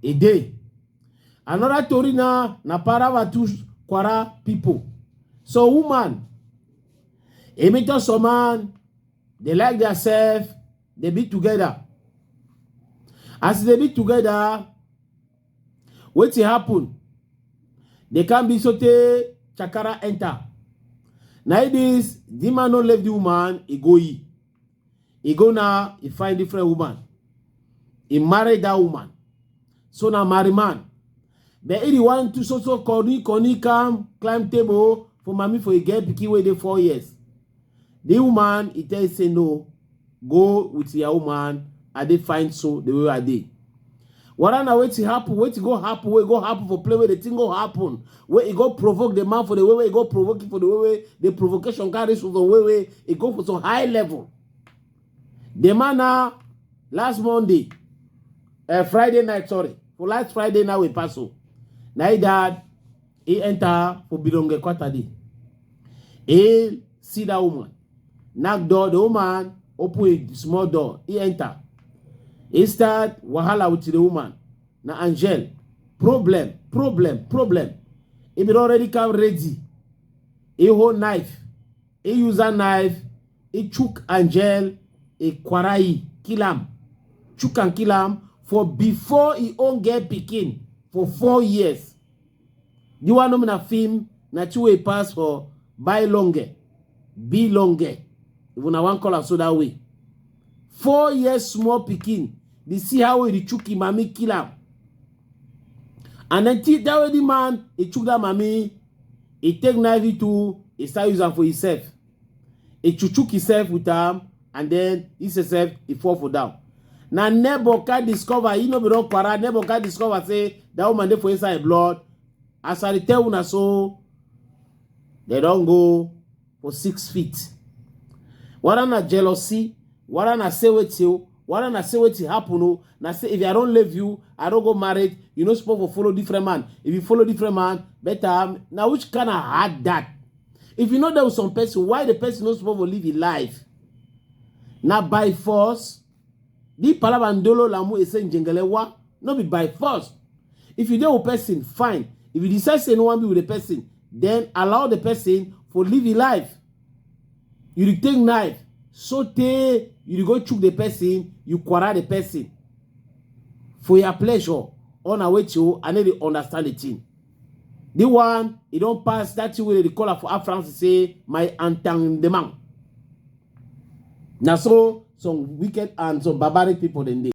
a day. Another story na para two Kwara people. So woman, a meet some man, they like themselves, they be together. As they be together, what happen? They can be sote chakara enter. Now this, the man don't leave the woman, he go he. He go now, he find different woman. He marry that woman. So now marry man. But if he want to so Connie come climb table for mommy for a girl pikin wait 4 years. The woman he tell say no, go with your woman. I they find so the way I did. What I know wait to happen, wait to go happen, wait go happen for play where the thing go happen. Where it go provoke the man for the way it go provoke it for the way the provocation carries for the way it go for some high level. The man now last Monday, Friday night, sorry. For last Friday now we pass so. Now that he enter for bilongue quarterly. He see that woman. Knock door, the woman open a small door. He enter. He start wahala with the woman. Now Angel. Problem. He been already come ready. He hold knife. He use a knife. He chook Angel. He kwarai. Kill him. Chook and kill him. For before he own get pikin for 4 years. The one know na film na two-way pass for bilongue. If una one call so that way. 4 years small pikin. They see how he chook him mami kill him. And then that way the man he chook that mami. He take knife to he start using for himself. He chook himself with him and then he himself he fall for down. Now neighbor can discover, he no be wrong Kwara, neighbor can discover say that woman dey for inside blood. As I tell una so, they don't go for 6 feet. What na jealousy, what na say with you, what na say what happen, na say if I don't leave you, I don't go married, you no supposed to follow different man. If you follow different man, better. Now which kind of hard that? If you know there was some person, why the person not supposed to live his life? Now by force. Di palabandolo lamu ese njengelewa, no be by force. If you deal with person, fine. If you decide say no one be with the person, then allow the person for live his life. You take knife, saute, you go choke the person, you quarrel the person. For your pleasure, on a way to, I need to understand the thing. The one, it don't pass that way they call for France say, my entendement. Now so, some wicked and some barbaric people then they